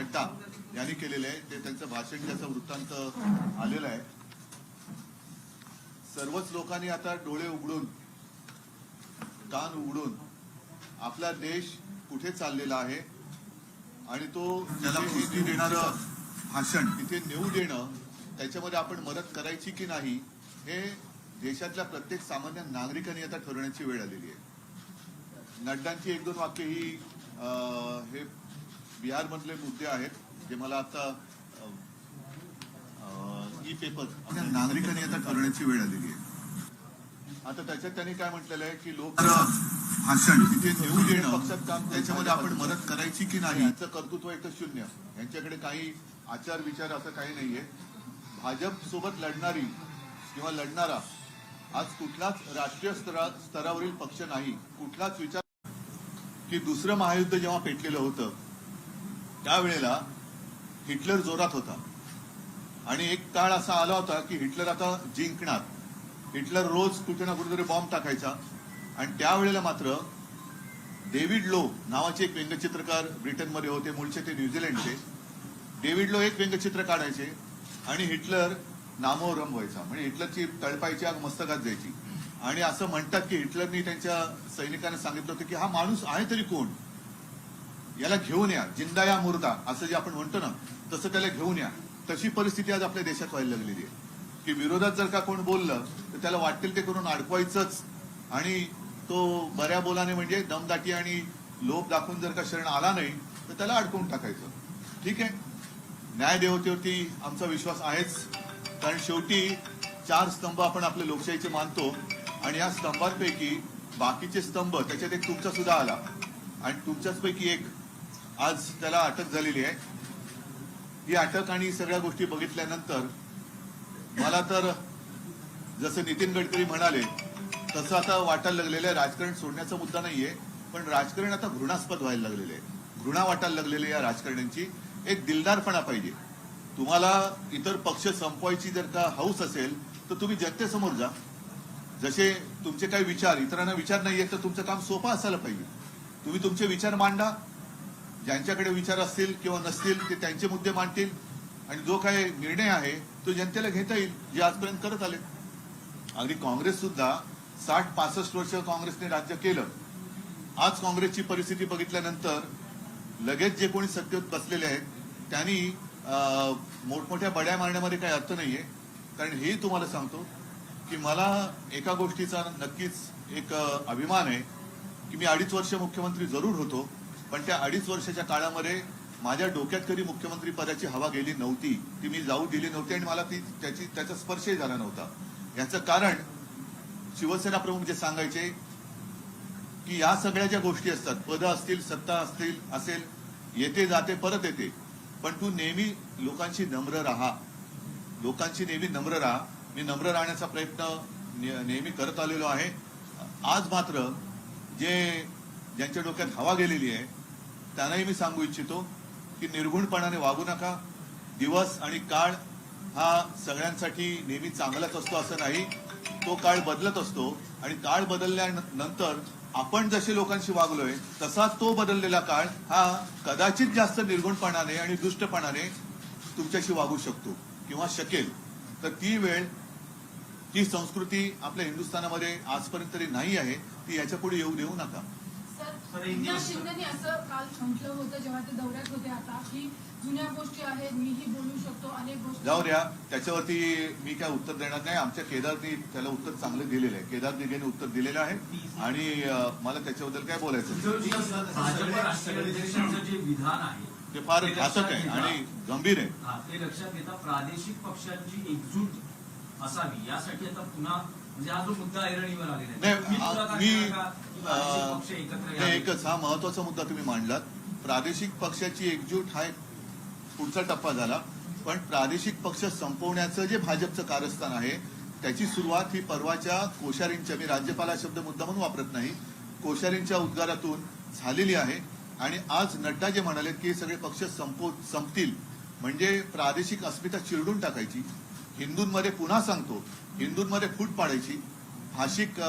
नड्डा यांनी केलेले आहे ते त्यांचं भाषण ज्याचा वृत्तांत आलेला आहे। सर्वच लोकांनी आता डोळे उघडून कान उघडून आपला देश कुठे चाललेला आहे आणि तो त्याला पुष्टी देणारं भाषण तिथे नेऊ देणं, त्याच्यामध्ये आपण मदत करायची की नाही हे देशातल्या प्रत्येक सामान्य नागरिकांनी आता ठरवण्याची वेळ आलेली आहे। नड्डांची एक दोन वाक्य ही हे बिहारमधले मुद्दे आहेत जे मला आता ई पेपर नागरिकांनी आता ठरवण्याची वेळ आलेली आहे। आता त्याच्यात त्यांनी काय म्हटलेलं आहे की लोक भाषण तिथे नेऊ देणं पक्षात काम, त्याच्यामध्ये आपण मदत करायची की नाही याचं कर्तृत्व एक शून्य, यांच्याकडे काही आचार विचार असं काही नाहीये। भाजप सोबत लढणारी किंवा लढणारा आज कुठलाच राष्ट्रीय स्तरावरील पक्ष नाही, कुठलाच विचार की दुसरं महायुद्ध जेव्हा पेटलेलं होतं त्यावेळेला हिटलर जोरात होता आणि एक काळ असा आला होता की हिटलर आता जिंकणार। हिटलर रोज कुठे ना कुठेतरी बॉम्ब टाकायचा आणि त्यावेळेला मात्र डेव्हिड लो नावाचे एक व्यंगचित्रकार ब्रिटनमध्ये होते, मूळचे ते न्यूझीलंडचे। डेव्हिड लो एक व्यंगचित्र काढायचे आणि हिटलर नामोहरम व्हायचा, म्हणजे हिटलरची तळपायची आग मस्तकात जायची। आणि असं म्हणतात की हिटलरनी त्यांच्या सैनिकांना सांगितलं होतं की हा माणूस आहे तरी कोण, याला घेऊन या, जिंदा या मुर्दा असं जे आपण म्हणतो ना तसं त्याला घेऊन या। तशी परिस्थिती आज आपल्या देशात व्हायला लागलेली आहे की विरोधात जर का कोण बोललं तर त्याला वाटेल ते करून अडकवायचंच आणि तो बऱ्या बोलाने म्हणजे दमदाटी आणि लोभ दाखवून जर का शरण आला नाही तर त्याला अडकवून टाकायचं। ठीक आहे, न्यायदेवतेवरती आमचा विश्वास आहेच, कारण शेवटी 4 स्तंभ आपण आपल्या लोकशाहीचे मानतो आणि या स्तंभांपैकी बाकीचे स्तंभ त्याच्यात एक तुमचा सुद्धा आला आणि तुमच्याच पैकी एक आज त्याला अटक झालेली आहे। ही अटक आणि सगळ्या गोष्टी बघितल्यानंतर मला तर जसं नितीन गडकरी म्हणाले तसं आता वाटायला लागलेलं आहे राजकारण सोडण्याचा मुद्दा नाहीये, पण राजकारण आता घृणास्पद व्हायला लागलेलं आहे, घृणा वाटायला लागलेली आहे या राजकारण्यांची। एक दिलदारपणा पाहिजे। तुम्हाला इतर पक्ष संपवायची जर का हौस असेल तर तुम्ही जनतेसमोर जा, जसे तुमचे काही विचार इतरांना विचार नाहीये तर तुमचं काम सोपं असायला पाहिजे। तुम्ही तुमचे विचार मांडा, ज्यांच्याकडे विचार असतील किंवा नसतील ते त्यांचे मुद्दे मांडतील आणि जो काही निर्णय आहे तो जनतेला घेता येईल, जे आजपर्यंत करत आले। अगदी काँग्रेस सुद्धा 60-65 वर्ष काँग्रेसने राज्य केलं। आज काँग्रेसची परिस्थिती बघितल्यानंतर लगेच जे कोणी सत्तेत बसलेले आहेत त्यांनी मोठमोठ्या बड्या मारण्यामध्ये काही अर्थ नाहीये। कारण हे तुम्हाला सांगतो की मला एका गोष्टीचा नक्कीच एक अभिमान आहे की मी 2.5 वर्ष मुख्यमंत्री जरूर होतो, पण त्या 2.5 वर्षाच्या काळामध्ये माझ्या डोक्यात कधी मुख्यमंत्री पदाची हवा गेली नव्हती, ती मी जाऊ दिली नव्हती आणि मला त्याचा स्पर्शही झाला नव्हता। याचं कारण शिवसेना प्रमुख जे सांगायचे की या सगळ्या ज्या गोष्टी असतात, पद असतील, सत्ता असेल, येते जाते परत येते, पण तू नेहमी लोकांशी नम्र राहा, लोकांशी नेहमी नम्र राहा। मी नम्र राहण्याचा प्रयत्न नेहमी करत आलेलो आहे। आज मात्र ज्यांच्या डोक्यात हवा गेलेली आहे त्यांनाही मी सांगू इच्छितो की निर्घुणपणाने वागू नका। दिवस आणि काळ हा सगळ्यांसाठी नेहमी चांगलाच असतो असं नाही, तो काळ बदलत असतो आणि काळ बदलल्यानंतर आपण जसे लोकांशी वागलोय तसा तो बदललेला काळ हा कदाचित जास्त निर्घुणपणाने आणि दुष्टपणाने तुमच्याशी वागू शकतो किंवा शकेल। तर ती वेळ, ती संस्कृती आपल्या हिंदुस्थानामध्ये आजपर्यंत तरी नाही आहे, ती याच्या पुढे येऊ देऊ नका। शिंदेनी असं काल म्हटलं होतं जेव्हा ते दौऱ्यात होते आता की जुन्या गोष्टी आहेत, मीही बोलू शकतो, अनेक गोष्टी जाऊ द्या, त्याच्यावरती मी काय उत्तर देणार नाही। आमच्या केदारनी त्याला उत्तर चांगलं दिलेलं आहे, केदार दिघेने उत्तर दिलेलं आहे आणि मला त्याच्याबद्दल काय बोलायचं जे विधान आहे ते फार घातक आहे आणि गंभीर आहे। ते लक्षात घेता प्रादेशिक पक्षांची एकजूट असावी यासाठी आता पुन्हा म्हणजे हा जो मुद्दा ऐरणीवर आलेला आहे एकच हा महत्वाचा मुद्दा तुम्ही मांडलात। प्रादेशिक पक्षाची एकजूट हा एक पुढचा टप्पा झाला, पण प्रादेशिक पक्ष संपवण्याचं जे भाजपचं कारस्थान आहे त्याची सुरुवात ही परवाच्या कोश्यारींच्या, मी राज्यपाल शब्द मुद्दा म्हणून वापरत नाही, कोश्यारींच्या उद्गारातून झालेली आहे। आणि आज नड्डा जे म्हणाले की सगळे पक्ष संपतील म्हणजे प्रादेशिक अस्मिता चिरडून टाकायची, हिंदूंमध्ये पुन्हा सांगतो हिंदूंमध्ये फूट पाडायची, भाषिक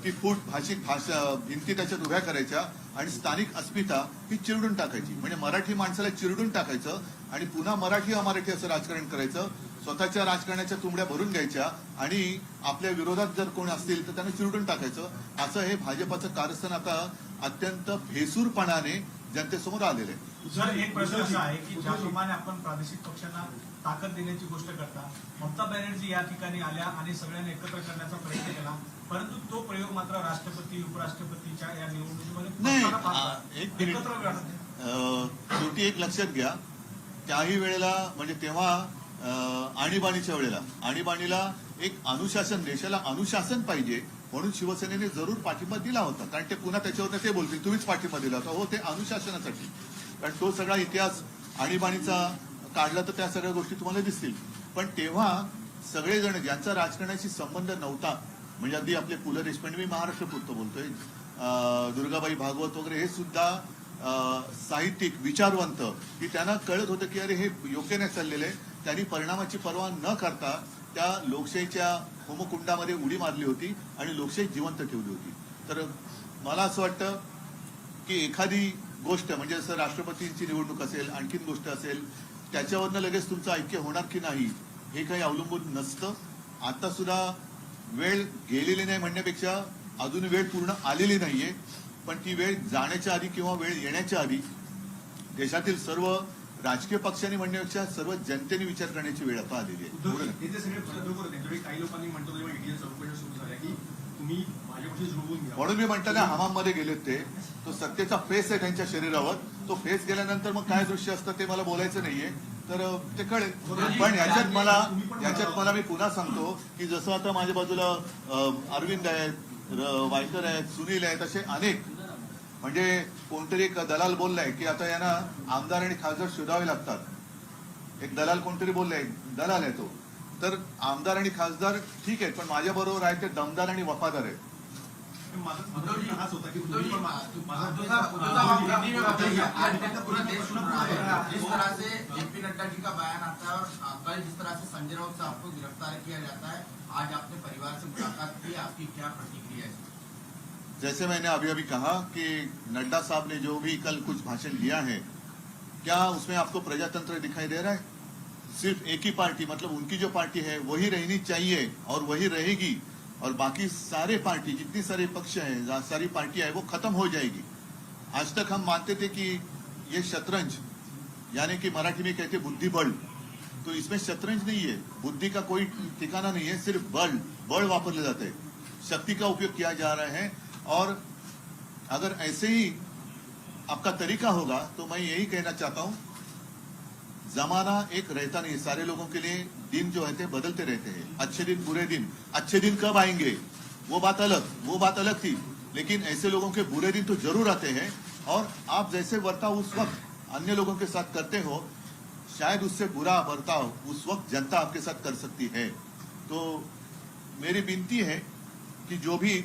ती फूट भाषिक भाषा भिंती त्याच्यात उभ्या करायच्या आणि स्थानिक अस्मिता ही चिरडून टाकायची. म्हणजे मराठी माणसाला चिरडून टाकायचं आणि पुन्हा मराठी अमराठी असं राजकारण करायचं. स्वतःच्या राजकारणाच्या तुंबड्या भरून घ्यायच्या आणि आपल्या विरोधात जर कोण असतील तर त्यांना चिरडून टाकायचं. असं हे भाजपाचं कारस्थान आता अत्यंत भेसूरपणाने जनतेसमोर आलेलं आहे. सर, एक प्रश्न असा आहे की ज्याप्रमाणे आपण प्रादेशिक पक्षांना ताकद देण्याची गोष्ट करता, ममता बॅनर्जी या ठिकाणी आल्या आणि सगळ्यांना एकत्र करण्याचा प्रयत्न केला, परंतु तो प्रयोग मात्र राष्ट्रपती उपराष्ट्रपतीच्या या निवडणुकीमध्ये नाही, फसताना पाहतात. एक मिनिट. एकत्र करण्यात शेवटी एक लक्षात घ्या, त्याही वेळेला म्हणजे तेव्हा आणीबाणीच्या वेळेला आणीबाणीला एक अनुशासन, देशाला अनुशासन पाहिजे म्हणून शिवसेनेने जरूर पाठिंबा दिला होता. कारण ते पुन्हा त्याच्यावर ते बोलतील तुम्हीच पाठिंबा दिला होता. हो, ते अनुशासनासाठी. कारण तो सगळा इतिहास आणीबाणीचा काढला तर त्या सगळ्या गोष्टी तुम्हाला दिसतील. पण तेव्हा सगळेजण ज्यांचा राजकारणाशी संबंध नव्हता, म्हणजे अगदी आपले पु ल देशपांडे, मी महाराष्ट्र पुरतं बोलतोय, दुर्गाबाई भागवत वगैरे, हे सुद्धा साहित्यिक विचारवंत, की त्यांना कळत होतं की अरे हे योग्य नाही चाललेलं आहे. त्यांनी परिणामाची पर्वा न करता त्या लोकशाहीच्या होमकुंडामध्ये उडी मारली होती आणि लोकशाही जिवंत ठेवली होती. तर मला असं वाटतं की एखादी गोष्ट म्हणजे जसं राष्ट्रपतींची निवडणूक असेल, आणखीन गोष्ट असेल, त्याच्यावरनं लगेच तुमचं ऐक्य होणार की नाही हे काही अवलंबून नसतं. आता सुद्धा वेळ गेलेली नाही म्हणण्यापेक्षा अजून वेळ पूर्ण आलेली नाहीये. पण ती वेळ जाण्याच्या आधी किंवा वेळ येण्याच्या आधी देशातील सर्व राजकीय पक्षांनी म्हणण्यापेक्षा सर्व जनतेने विचार करण्याची वेळ आता आलेली आहे. हे जे सगळे प्रयोग होते त्यावेळी काही लोकांनी म्हणतो तेव्हा ईडीएल चौकशा सुरू झाल्या की तुम्ही माझ्यापाशी जुळवून घ्या. म्हणून मी म्हणतो ना, हमाममध्ये गेलेत ते, तो सत्तेचा फेस आहे त्यांच्या शरीरावर. तो फेस गेल्यानंतर मग काय दृश्य असतं ते मला बोलायचं नाहीये, तर ते कळेल. पण याच्यात मला मी पुन्हा सांगतो की जसं आता माझ्या बाजूला अरविंद आहेत, वायकर आहेत, सुनील आहेत, असे अनेक, म्हणजे कोणतरी एक दलाल बोललाय की आता यांना आमदार आणि खासदार शोधावे लागतात. एक दलाल कोणतरी बोललाय, दलाल आहे तो. तर आमदार आणि खासदार ठीक आहेत, पण माझ्या बरोबर आहे ते दमदार आणि वफादार आहेत. माझा प्रश्न हाच होता की तुम्ही पण जिस तरह से जेपी नड्डा जी का बयान आता है और कल जिस तरह से संजय राउत साहब को गिरफ्तार किया जाता है, आज आपने परिवार से मुलाकात की, आपकी क्या प्रतिक्रिया है? जैसे मैंने अभी कहा कि नड्डा साहब ने जो भी कल कुछ भाषण दिया है, क्या उसमें आपको प्रजातंत्र दिखाई दे रहा है? सिर्फ एक ही पार्टी, मतलब उनकी जो पार्टी है वही रहनी चाहिए और वही रहेगी, और बाकी सारे पार्टी, जितनी सारे पक्ष हैं, सारी पार्टियां है, वो खत्म हो जाएगी. आज तक हम मानते थे कि ये शतरंज, यानी कि मराठी में कहते बुद्धिबल, तो इसमें शतरंज नहीं है, बुद्धि का कोई ठिकाना नहीं है, सिर्फ बल वापरले जाते हैं, शक्ति का उपयोग किया जा रहा है. और अगर ऐसे ही आपका तरीका होगा तो मैं यही कहना चाहता हूं, जमाना एक रहता नहीं है. सारे लोगों के लिए दिन जो है बदलते रहते हैं. अच्छे दिन, बुरे दिन. अच्छे दिन कब आएंगे वो बात अलग थी, लेकिन ऐसे लोगों के बुरे दिन तो जरूर आते हैं. और आप जैसे बर्ताव उस वक्त अन्य लोगों के साथ करते हो, शायद उससे बुरा बर्ताव उस वक्त जनता आपके साथ कर सकती है. तो मेरी विनती है कि जो भी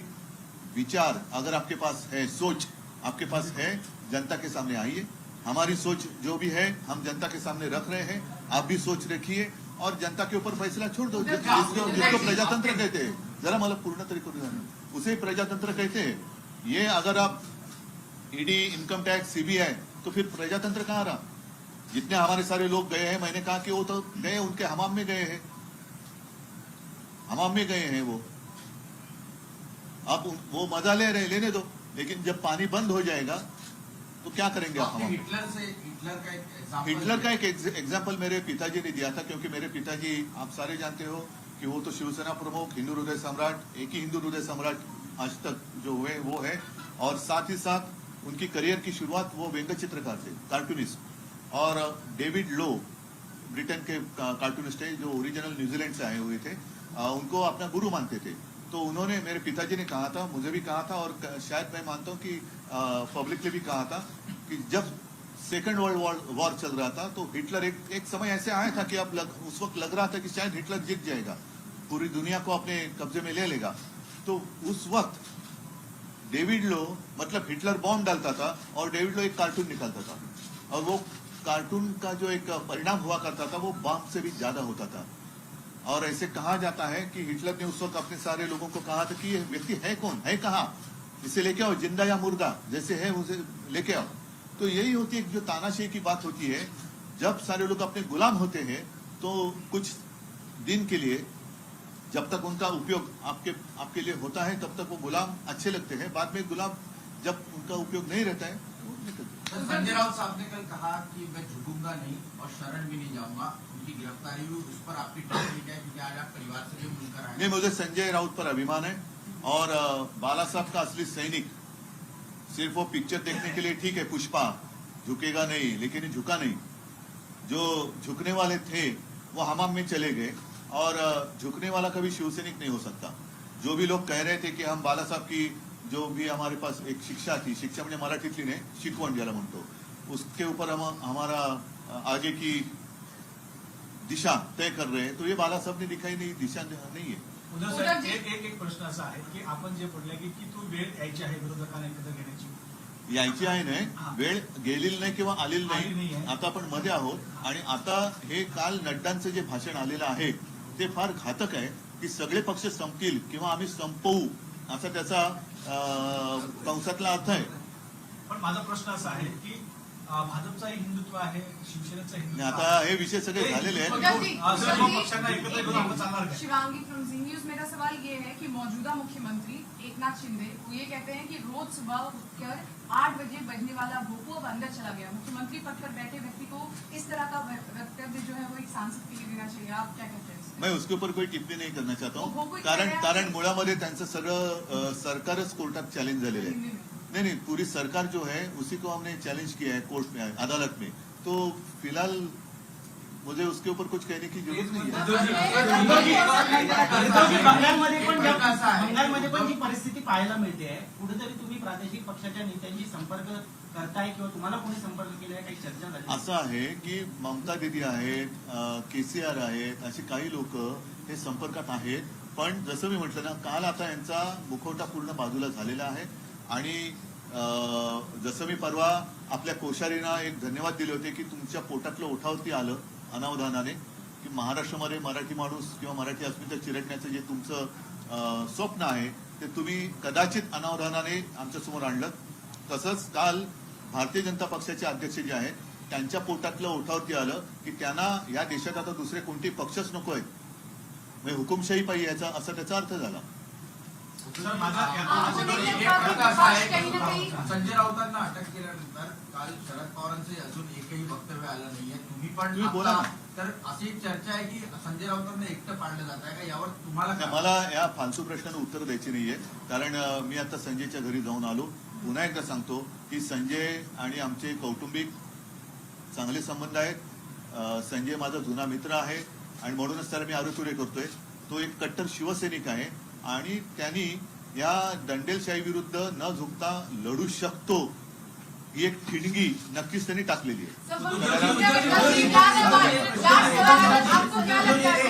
विचार अगर आपके पास है, सोच आपके पास है, जनता के सामने आइए. हमारी सोच जो भी है हम जनता के सामने रख रहे हैं. आप भी सोच रखिए और जनता के ऊपर फैसला छोड़ दो. जिसको प्रजातंत्र कहते हैं, जरा मतलब पूर्ण तरीके से उसे प्रजातंत्र कहते हैं. ये अगर आप ईडी, इनकम टैक्स, सीबीआई, तो फिर प्रजातंत्र कहाँ रहा? जितने हमारे सारे लोग गए हैं, मैंने कहा कि वो तो गए, उनके हमाम में गए हैं, हमाम में गए हैं वो. अब वो मजा ले रहे, लेने दो, लेकिन जब पानी बंद हो जाएगा तो क्या करेंगे आप? हिटलर का एक एग्जाम्पल मेरे पिताजी ने दिया था, क्योंकि मेरे पिताजी आप सारे जानते हो कि वो तो शिवसेना प्रमुख, हिंदू हृदय सम्राट, एक ही हिंदू हृदय सम्राट आज तक जो हुए वो है. और साथ ही साथ उनकी करियर की शुरुआत वो व्यंग्य चित्रकार थे, कार्टूनिस्ट. और डेविड लो ब्रिटेन के कार्टूनिस्ट है जो ओरिजिनल न्यूजीलैंड से आए हुए थे, उनको अपना गुरु मानते थे. तो उन्होंने, मेरे पिताजी ने कहा था, मुझे भी कहा था, और शायद मैं मानता हूं कि पब्लिकली भी कहा था कि जब सेकेंड वर्ल्ड वॉर चल रहा था तो हिटलर एक समय ऐसे आया था कि अब उस वक्त लग रहा था कि शायद हिटलर जीत जाएगा, पूरी दुनिया को अपने कब्जे में ले लेगा. तो उस वक्त डेविड लो, मतलब हिटलर बॉम्ब डालता था और डेविड लो एक कार्टून निकालता था, और वो कार्टून का जो एक परिणाम हुआ करता था वो बॉम्ब से भी ज्यादा होता था. और ऐसे कहा जाता है कि हिटलर ने उस वक्त अपने सारे लोगों को कहा था कि ये व्यक्ति है कौन, है कहाँ, इसे लेके आओ, जिंदा या मुर्दा जैसे है उसे लेके आओ। तो यही होती है जो तानाशाही की बात होती है। जब सारे लोग अपने गुलाम होते हैं तो कुछ दिन के लिए जब तक उनका उपयोग आपके लिए होता है तब तक वो गुलाम अच्छे लगते हैं, बाद में गुलाम जब उनका उपयोग नहीं रहता है तो वो निकलते हैं। सर, संजय राउत साहब ने कल कहा कि मैं झुकूंगा नहीं और शरण भी नहीं जाऊंगा, उनकी गिरफ्तारी हुई, उस पर आपकी टिप्पणी क्या है? क्योंकि आज आप परिवार से भी मिलकर आए। नहीं, मुझे संजय राउत पर अभिमान है और बाला साहब का असली सैनिक सिर्फ वो पिक्चर देखने के लिए ठीक है, पुष्पा झुकेगा नहीं, लेकिन ये झुका नहीं। जो झुकने वाले थे वो हमाम में चले गए और झुकने वाला कभी शिवसैनिक नहीं हो सकता। जो भी लोग कह रहे थे कि हम बाला साहब की जो भी हमारे पास एक शिक्षा थी, शिक्षा म्हणजे मराठीतली नाही, शिकवण ज्याला म्हणतो, उसके ऊपर हम हमारा आगे की दिशा तय कर रहे हैं, तो ये बाला साहब ने दिखाई नहीं दिशा नहीं है। उद्धव साहेब, एक प्रश्न असा आहे की आपण जे बोलले की तू वेळ यायची आहे विरोधकांना एकत्र घेण्याची, यायची आहे नाही, वेळ गेलेली नाही किंवा आलेली आलेली नाही। आहे। आता आपण मध्ये आहोत आणि आता हे काल नड्डांचं जे भाषण आलेलं आहे ते फार घातक आहे की सगळे पक्ष संपतील किंवा आम्ही संपवू असा त्याचा कंसातला अर्थ आहे। पण माझा प्रश्न असा आहे की भाजपचाही हिंदुत्व आहे, शिवसेनेचं आणि हिंदुत्व आता आहे। हे विषय सगळे झालेले आहेत। सर्व पक्षांना एकत्र घेऊन आपण चालणार काय? शिवांगी फ्रॉम जी न्यूज, मेरा सवाल ये है कि मौजूदा मुख्यमंत्री एकनाथ शिंदे वो ये कहते हैं कि रोज सुबह उठकर 8 बजे बजने वाला भोपू अब अंदर चला गया। मुख्यमंत्री पद पर बैठे व्यक्ति को इस तरह का वक्तव्य जो है वो एक सांसद के लिए देना चाहिए, आप क्या कहते हैं इसमें? मैं उसके ऊपर कोई टिप्पणी नाही करना चाहता वो हूँ, कोई कारण कह रहा है- कारण मुळामध्ये त्यांचं सगळं सरकारच कोर्टात चॅलेंज झालेलं हिंदी आहे। में। नहीं, पूरी सरकार जो है उसी को हमने चैलेंज किया है कोर्ट में, अदालत में। तो फिलहाल मुझे उसके ऊपर कुछ कहने की जरूरत नहीं है। बंगालमध्ये पण जी परिस्थिती पाहायला मिळते आहे, कुठेतरी तुम्ही प्रादेशिक पक्षाच्या नेत्यांशी संपर्क करताय किंवा तुम्हाला कोणी संपर्क केलाय, काही चर्चा झाली? असं आहे की ममता दीदी आहेत, केसीआर आहेत, असे काही लोक हे संपर्कात आहेत। पण जसं मी म्हटलं ना, काल आता यांचा मुखवटा पूर्ण बाजूला झालेला आहे आणि जसं मी परवा आपल्या कोश्यारींना एक धन्यवाद दिले होते की तुमच्या पोटातलं ओठावरती आलं अनावधानाने की महाराष्ट्रामध्ये मराठी माणूस किंवा मराठी अस्मिता चिरडण्याचं जे तुमचं स्वप्न आहे ते तुम्ही कदाचित अनावधानाने आमच्यासमोर आणलं। तसंच काल भारतीय जनता पक्षाचे अध्यक्ष जे आहेत त्यांच्या पोटातलं ओठावरती आलं की त्यांना या देशात आता दुसरे कोणते पक्षच नको आहेत, म्हणजे हुकुमशाही पाहिजे याचा असा त्याचा अर्थ झाला। सर, माझा आपण एक एक प्रश्न असा आहे काही ना की काही संजय राऊतांना अटक केल्यानंतर काल शरद पवारांचे अजून एकही वक्तव्य आलं नाहीये, तुम्ही पण तुम्ही बोला आता- ना। तर अशी एक चर्चा आहे की संजय राऊतांना एकटं पाडलं जात आहे का, यावर तुम्हाला काय मला या फालतू प्रश्नाला उत्तर द्यायची नाहीये, कारण मी आता संजयच्या घरी जाऊन आलो। पुन्हा एकदा सांगतो की संजय आणि आमचे कौटुंबिक चांगले संबंध आहेत। संजय माझा जुना मित्र आहे आणि म्हणूनच त्याला मी आरोग्य करतोय। तो एक कट्टर शिवसैनिक आहे आणि त्यांनी या दंडेलशाही विरुद्ध न झुकता लढू शकतो ही एक ठिणगी नक्कीच त्यांनी टाकलेली आहे। सब हम आपको क्या लगता है?